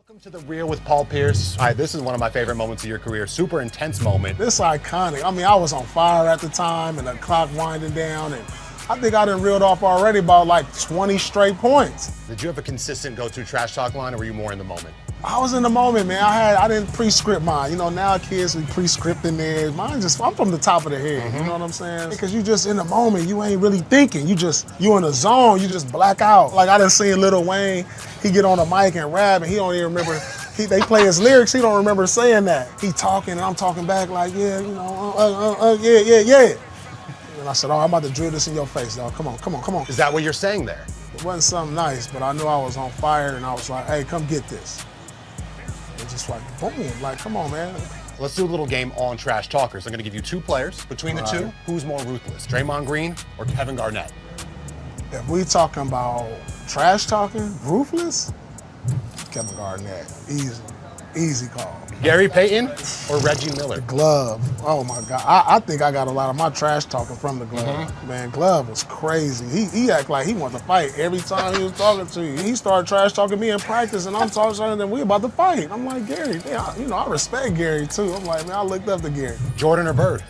Welcome to The Real with Paul Pierce. All right, this is one of my favorite moments of your career. Super intense moment. This is iconic. I mean, I was on fire at the time and the clock winding down, and I think I done reeled off already about like 20 straight points. Did you have a consistent go-to trash talk line, or were you more in the moment? I was in the moment, man. I didn't pre-script mine. You know, now kids, we pre-script in there. Mine I'm from the top of the head, you know what I'm saying? Because you just in the moment, you ain't really thinking. You in a zone, you just black out. Like I done seen Lil Wayne, he get on a mic and rap and he don't even remember, they play his lyrics, he don't remember saying that. He talking and I'm talking back like, yeah, you know, yeah. And I said, oh, I'm about to drill this in your face, dog. Come on. Is that what you're saying there? It wasn't something nice, but I knew I was on fire and I was like, hey, come get this. And just like, boom, like, come on, man. Let's do a little game on Trash Talkers. I'm going to give you two players. Between the two, who's more ruthless, Draymond Green or Kevin Garnett? If we talking about trash talking, ruthless, Kevin Garnett, easy call. Gary Payton or Reggie Miller? Glove, oh my God. I think I got a lot of my trash talking from the Glove. Man, Glove was crazy. He act like he wanted to fight every time he was talking to you. He started trash talking me in practice and I'm talking to him, we about to fight. I'm like, Gary, man, I respect Gary too. I'm like, man, I looked up to Gary. Jordan or Bird?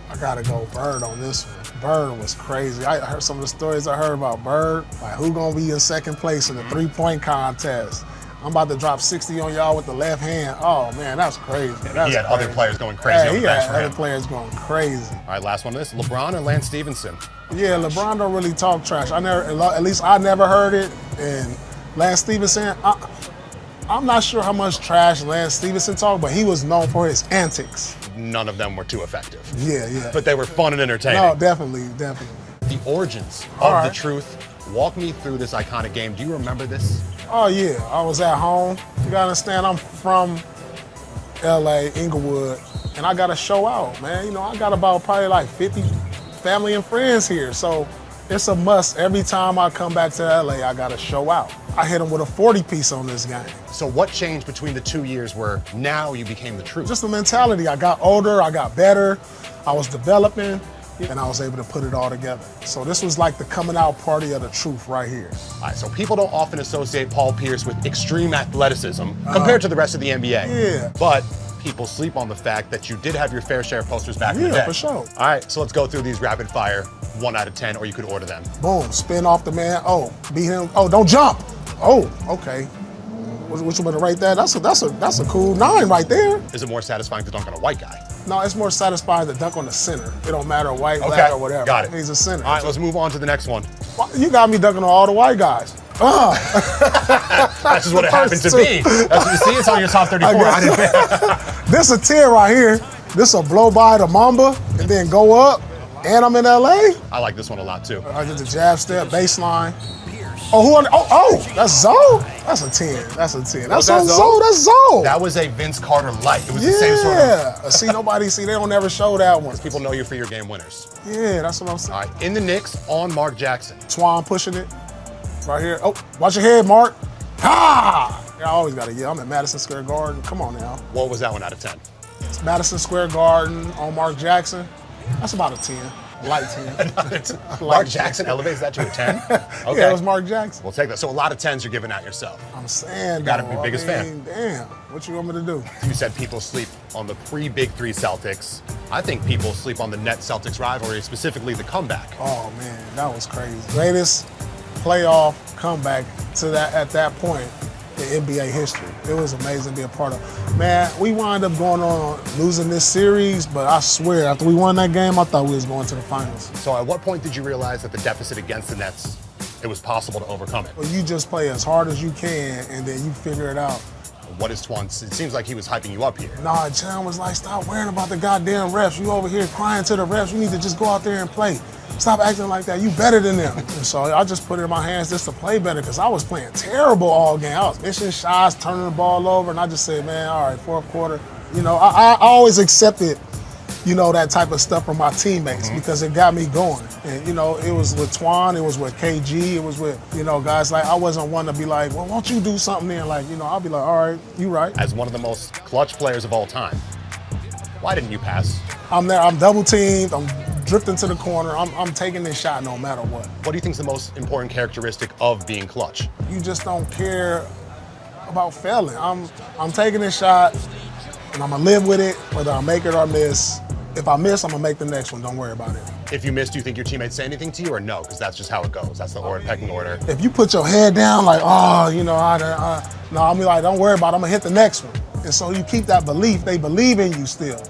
I gotta go Bird on this one. Bird was crazy. I heard some of the stories I heard about Bird, like who gonna be in second place in the three-point contest. I'm about to drop 60 on y'all with the left hand. Oh man, that's crazy. He had other players going crazy on the bench for him. Other players going crazy. All right, last one of this. LeBron or Lance Stevenson? Yeah, LeBron don't really talk trash. At least I never heard it. And Lance Stevenson, I'm not sure how much trash Lance Stevenson talked, but he was known for his antics. None of them were too effective. Yeah. But they were fun and entertaining. No, definitely. The origins of The Truth. Walk me through this iconic game. Do you remember this? Oh yeah, I was at home. You gotta understand, I'm from LA, Inglewood, and I gotta show out, man. You know, I got about probably like 50 family and friends here, so it's a must. Every time I come back to LA, I gotta show out. I hit him with a 40-piece on this game. So what changed between the 2 years where now you became The Truth? Just the mentality. I got older, I got better, I was developing, and I was able to put it all together. So this was like the coming out party of The Truth right here. All right, so people don't often associate Paul Pierce with extreme athleticism compared to the rest of the NBA. Yeah. But people sleep on the fact that you did have your fair share of posters back in the day. Yeah, for sure. All right, so let's go through these rapid fire, 1 out of 10, or you could order them. Boom, spin off the man. Oh, beat him. Oh, don't jump. Oh, okay. What you want to rate that? That's a cool 9 right there. Is it more satisfying to dunk on a white guy? No, it's more satisfying to dunk on the center. It don't matter white, black, or whatever. Got it. He's a center. All right, let's move on to the next one. You got me dunking on all the white guys. That's just what it happened to be. That's what you see. It's on your top 34. This a 10 right here. This a blow by the Mamba and then go up. And I'm in LA. I like this one a lot too. I did the jab step, baseline. Oh, that's Zoe? That's a 10. That's a 10. That's on Zoe. That's Zoe. That was a Vince Carter light. It was the same sort of. They don't ever show that one. People know you for your game winners. Yeah, that's what I'm saying. All right, in the Knicks on Mark Jackson. Swan pushing it. Right here. Oh, watch your head, Mark. Ha! I always got to yell. I'm at Madison Square Garden. Come on now. What was that 1 out of 10? It's Madison Square Garden on Mark Jackson. That's about a 10. Light 10. Mark Jackson elevates that to a 10? Okay. Yeah, it was Mark Jackson. We'll take that. So a lot of 10s you're giving out yourself. I'm saying, you gotta be biggest fan. Damn, what you want me to do? You said people sleep on the pre-Big Three Celtics. I think people sleep on the Nets-Celtics rivalry, specifically the comeback. Oh man, that was crazy. Greatest playoff comeback at that point in NBA history. It was amazing to be a part of. Man, we wound up going on losing this series, but I swear, after we won that game, I thought we was going to the finals. So at what point did you realize that the deficit against the Nets, it was possible to overcome it? Well, you just play as hard as you can, and then you figure it out. What is Twan? It seems like he was hyping you up here. Nah, John was like, stop worrying about the goddamn refs. You over here crying to the refs. You need to just go out there and play. Stop acting like that. You better than them. And so I just put it in my hands just to play better because I was playing terrible all game. I was missing shots, turning the ball over, and I just said, man, all right, fourth quarter. You know, I always accepted, you know, that type of stuff from my teammates because it got me going. And, you know, it was with Twan, it was with KG, it was with, you know, guys like, I wasn't one to be like, well, won't you do something then? Like, you know, I'll be like, all right, you right. As one of the most clutch players of all time, why didn't you pass? I'm there, I'm double teamed, I'm drifting to the corner. I'm taking this shot no matter what. What do you think is the most important characteristic of being clutch? You just don't care about failing. I'm taking this shot, and I'm gonna live with it, whether I make it or miss. If I miss, I'm gonna make the next one. Don't worry about it. If you miss, do you think your teammates say anything to you or no? Because that's just how it goes. That's the pecking order. If you put your head down, like, oh, you know, no, I'm like, don't worry about it. I'm gonna hit the next one. And so you keep that belief. They believe in you still.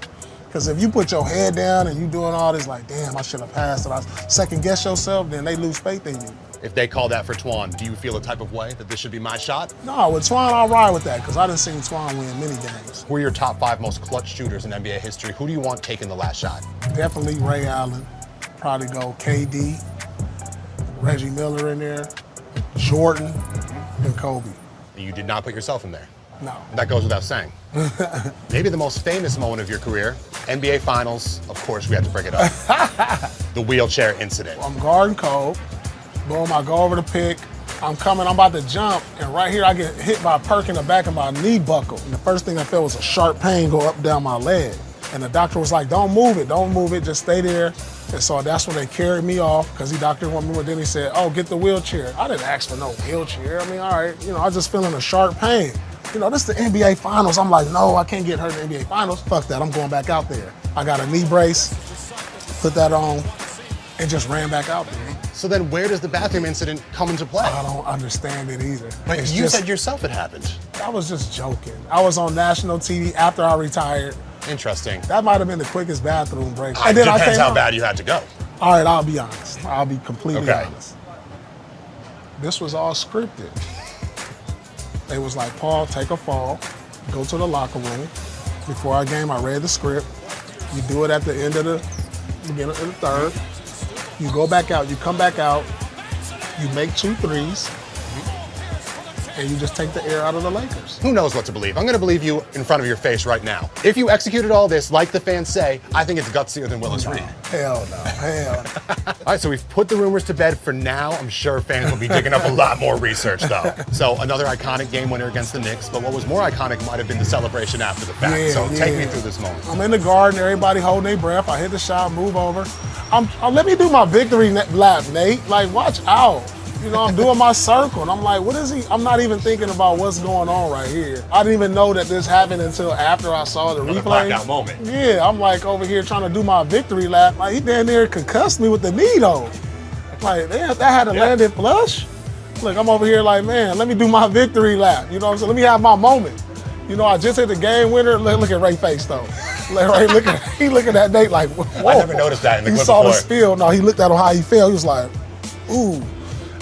Because if you put your head down and you doing all this, like, damn, I should have passed it. I second guess yourself, then they lose faith in you. If they call that for Twan, do you feel a type of way that this should be my shot? No, with Twan, I'll ride with that because I done seen Twan win many games. Who are your top 5 most clutch shooters in NBA history? Who do you want taking the last shot? Definitely Ray Allen. Probably go KD, Reggie Miller in there, Jordan, and Kobe. You did not put yourself in there. No. That goes without saying. Maybe the most famous moment of your career, NBA Finals, of course we had to bring it up. The wheelchair incident. I'm guarding Kobe. Boom, I go over the pick. I'm coming, I'm about to jump, and right here I get hit by a perk in the back of my knee buckle. And the first thing I felt was a sharp pain go up down my leg. And the doctor was like, don't move it, just stay there. And so that's when they carried me off, because the doctor wanted me, but then he said, oh, get the wheelchair. I didn't ask for no wheelchair. I mean, all right, you know, I was just feeling a sharp pain. You know, this is the NBA Finals. I'm like, no, I can't get hurt in the NBA Finals. Fuck that, I'm going back out there. I got a knee brace, put that on, and just ran back out there. So then where does the bathroom incident come into play? I don't understand it either. But It's you just- said yourself it happened. I was just joking. I was on national TV after I retired. Interesting. That might have been the quickest bathroom break. It depends how bad you had to go. All right, I'll be honest. I'll be completely Okay. honest. This was all scripted. They was like, Paul, take a fall, go to the locker room. Before our game, I read the script. You do it at the end of the beginning of the third. You go back out, you come back out, you make 2 threes, and you just take the air out of the Lakers. Who knows what to believe? I'm going to believe you in front of your face right now. If you executed all this, like the fans say, I think it's gutsier than Willis Reed. Hell no, hell no. All right, so we've put the rumors to bed for now. I'm sure fans will be digging up a lot more research, though. So another iconic game winner against the Knicks, but what was more iconic might have been the celebration after the fact. Yeah, So take me yeah. through this moment. I'm in the garden, everybody holding their breath. I hit the shot, move over. Let me do my victory lap, Nate. Like, watch out. You know, I'm doing my circle, and I'm like, what is he? I'm not even thinking about what's going on right here. I didn't even know that this happened until after I saw the Another replay. blackout moment. Yeah, I'm like over here trying to do my victory lap. Like, he down there concussed me with the knee, though. Like, that had to land in flush. Look, I'm over here like, man, let me do my victory lap. You know what I'm saying? Let me have my moment. You know, I just hit the game winner. Look at Ray face, though. Like, he looking at Nate like, whoa. I never noticed that in the He clip saw the before. spill. No, he looked at him how he fell. He was like, ooh.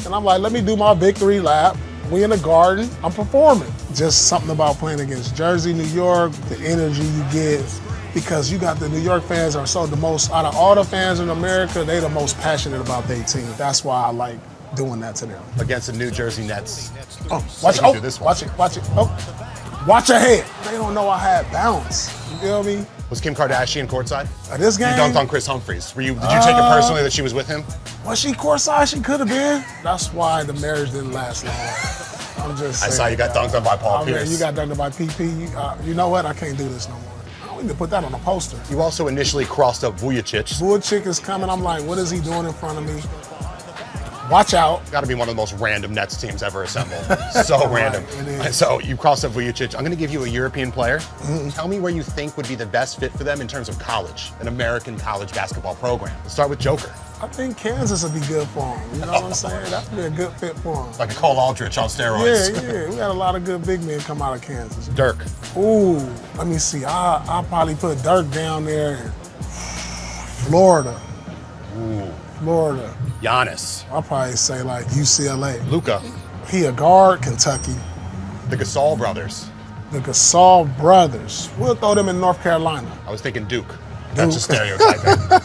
And I'm like, let me do my victory lap. We in the garden, I'm performing. Just something about playing against Jersey, New York, the energy you get, because you got the New York fans are so the most, out of all the fans in America, they the most passionate about their team. That's why I like doing that to them. Against the New Jersey Nets. Oh, watch it. You Oh, do this one. watch it. Watch it. Oh, watch your head. They don't know I had bounce. You feel me? Was Kim Kardashian courtside? At this You game, dunked on Chris Humphries. Did you take it personally that she was with him? was she courtside? She could have been. That's why the marriage didn't last long. I'm just I saying. saw you got dunked on by Paul Oh, man, Pierce. you got dunked by PP. You know what? I can't do this no more. I don't need to put that on a poster. You also initially crossed up Vujicic. Vujicic is coming. I'm like, what is he doing in front of me? Watch out. Got to be one of the most random Nets teams ever assembled. So random. it is. So you crossed up Vujicic. I'm going to give you a European player. Tell me where you think would be the best fit for them in terms of college, an American college basketball program. Let's start with Joker. I think Kansas would be good for him. You know what I'm saying? That would be a good fit for him. Like a Cole Aldrich on steroids. Yeah. We got a lot of good big men come out of Kansas. Dirk. Ooh, let me see. I'll probably put Dirk down there. Florida. Florida. Giannis. I'll probably say like UCLA. Luka. He a guard, Kentucky. The Gasol brothers. The Gasol brothers. We'll throw them in North Carolina. I was thinking Duke. That's just stereotyping.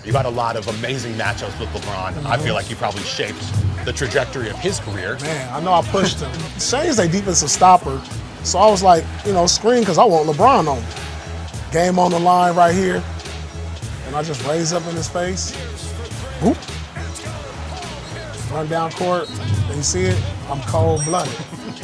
You've had a lot of amazing matchups with LeBron. I feel like you probably shaped the trajectory of his career. Man, I know I pushed him. Shane's a defensive stopper. So I was like, screen because I want LeBron on me. Game on the line right here. And I just raise up in his face. Whoop. Run down court. And you see it? I'm cold-blooded.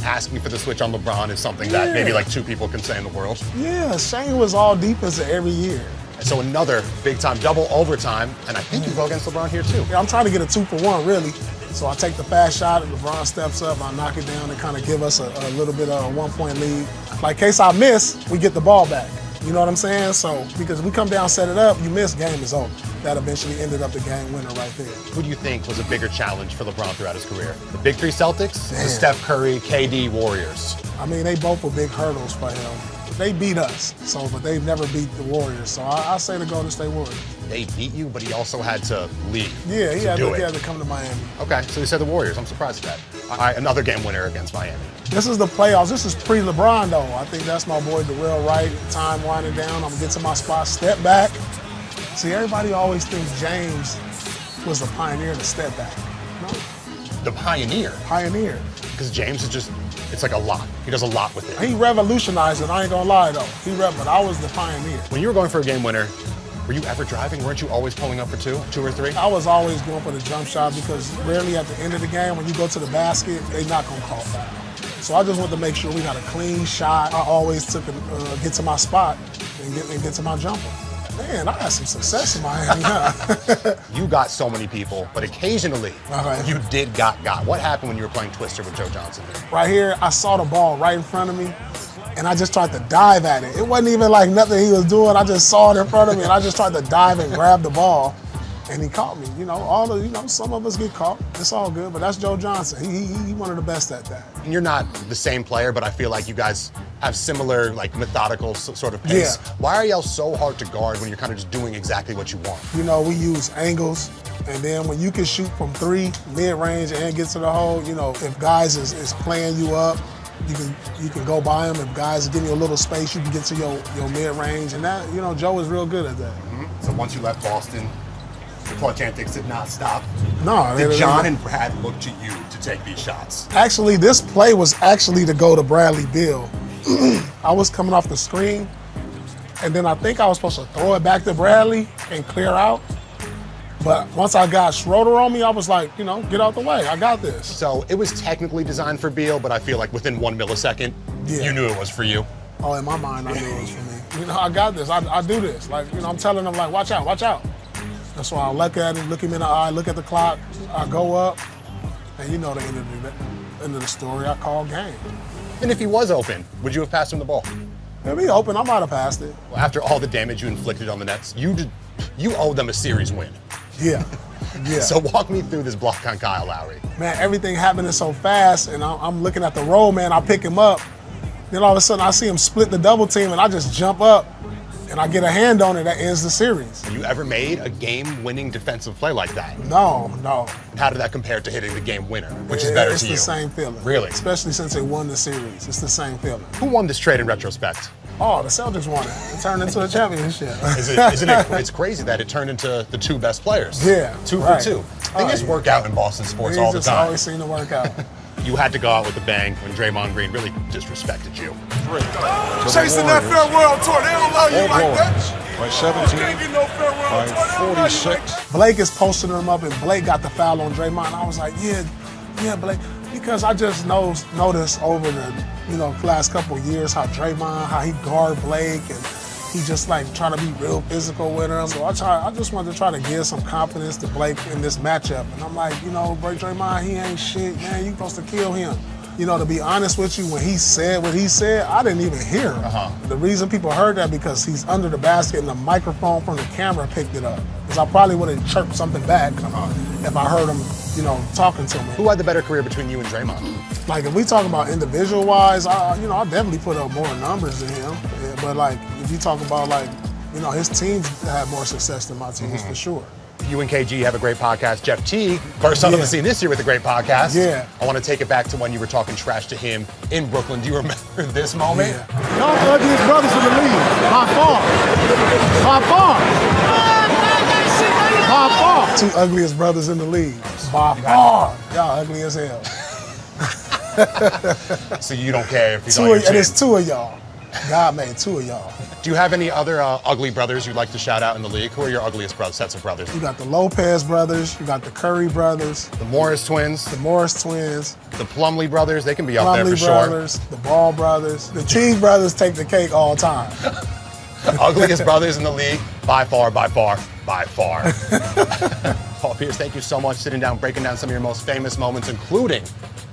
Asking for the switch on LeBron is something that maybe like 2 people can say in the world. Yeah, Shane was all defensive every year. So another big-time double overtime, and I think you go against LeBron here too. Yeah, I'm trying to get a 2-for-1, really. So I take the fast shot, and LeBron steps up, I knock it down and kind of give us a little bit of a 1-point lead. Like, case I miss, we get the ball back. You know what I'm saying? So, because we come down, set it up, you miss, game is over. That eventually ended up the game winner right there. Who do you think was a bigger challenge for LeBron throughout his career? The Big Three Celtics, the Steph Curry, KD Warriors? I mean, they both were big hurdles for him. They beat us, but they never beat the Warriors. So I say the Golden State Warriors. They beat you, but he also had to leave. Yeah, he had do it. to come to Miami. Okay, so you said the Warriors. I'm surprised at that. All right, another game winner against Miami. This is the playoffs. This is pre-LeBron, though. I think that's my boy, Darrell Wright. Time winding down. I'm going to get to my spot, step back. See, everybody always thinks James was the pioneer to step back. No, The pioneer. pioneer. Because James is just, it's like a lot. He does a lot with it. He revolutionized it. I ain't going to lie, though. But I was the pioneer. When you were going for a game winner, were you ever driving? Weren't you always pulling up for two or three? I was always going for the jump shot because rarely at the end of the game, when you go to the basket, they not going to call foul. So I just wanted to make sure we got a clean shot. I always took get to my spot and get to my jumper. Man, I had some success in Miami, huh? You got so many people, but occasionally Okay. you did got. What happened when you were playing Twister with Joe Johnson? Right here, I saw the ball right in front of me, and I just tried to dive at it. It wasn't even like nothing he was doing. I just saw it in front of me, and I just tried to dive and grab the ball, and he caught me. Some of us get caught. It's all good, but that's Joe Johnson. He one of the best at that. And you're not the same player, but I feel like you guys have similar, like, methodical sort of pace. Yeah. Why are y'all so hard to guard when you're kind of just doing exactly what you want? We use angles, and then when you can shoot from 3, mid-range, and get to the hole, if guys is playing you up, you can go by them. If guys are giving you a little space, you can get to your mid-range, and that, Joe is real good at that. So once you left Boston, the clutch antics did not stop. No, Did John and Brad look to you to take these shots? Actually, this play was actually to go to Bradley Beal. I was coming off the screen, and then I think I was supposed to throw it back to Bradley and clear out. But once I got Schroeder on me, I was like, get out the way. I got this. So it was technically designed for Beal, but I feel like within 1 millisecond, Yeah. you knew it was for you. Oh, in my mind, I knew it was for me. I got this. I do this. Like, I'm telling them, like, watch out, watch out. That's why I look at him, look him in the eye, look at the clock. I go up, and the end of the story. I call game. And if he was open, would you have passed him the ball? If he open, I might have passed it. Well, after all the damage you inflicted on the Nets, you owe them a series win. Yeah. Yeah. So walk me through this block on Kyle Lowry. Man, everything happening so fast, and I'm looking at the roll, man. I pick him up. Then all of a sudden, I see him split the double team, and I just jump up, and I get a hand on it that ends the series. Have you ever made a game-winning defensive play like that? No. And how did that compare to hitting the game winner, which is better It's to you? the same feeling. Really? Especially since they won the series. It's the same feeling. Who won this trade in retrospect? Oh, the Celtics won it. It turned into a championship. Isn't it? It's crazy that it turned into the 2 best players. Yeah, Two right. for 2. They just work out in Boston sports all the just time. always seem to work out. You had to go out with a bang when Draymond Green really disrespected you. Chasing that farewell tour. They don't love you like that. By 17, Can't get no farewell by tour. They don't love you like 46. Blake is posting him up, and Blake got the foul on Draymond. I was like, yeah, Blake. Because I just noticed over the last couple of years how Draymond, how he guard Blake, and he just like trying to be real physical with him. So I just wanted to try to give some confidence to Blake in this matchup. And I'm like, bro, Draymond, he ain't shit, man. You supposed to kill him. To be honest with you, when he said what he said, I didn't even hear him. The reason people heard that because he's under the basket and the microphone from the camera picked it up. Because I probably would have chirped something back if I heard him, talking to me. Who had the better career between you and Draymond? Like, if we talk about individual-wise, I definitely put up more numbers than him. Yeah, but, like, if you talk about, like, his teams had more success than my teams, for sure. You and KG have a great podcast. Jeff Teague burst onto the scene this year with a great podcast. Yeah. I want to take it back to when you were talking trash to him in Brooklyn. Do you remember this moment? Yeah. Y'all the ugliest brothers in the league. By far. By far. By far. 2 ugliest brothers in the league. By far. Y'all ugly as hell. So you don't care if he's 2 on your and team. it's 2 of y'all. God made 2 of y'all. Do you have any other ugly brothers you'd like to shout out in the league? Who are your ugliest sets of brothers? You got the Lopez brothers. You got the Curry brothers. The Morris twins, The Morris twins. the Plumlee brothers. They can be up there Plumlee for brothers. The Ball brothers. The Teague brothers take the cake all time. sure. Ugliest brothers in the league. By far, by far, by far. Paul Pierce, thank you so much sitting down, breaking down some of your most famous moments, including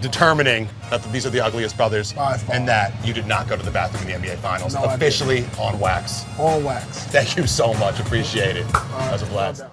determining that these are the ugliest brothers By far. and that you did not go to the bathroom in the NBA Finals. No, I Officially on wax. On wax. Thank you so much. Appreciate it. That was a blast.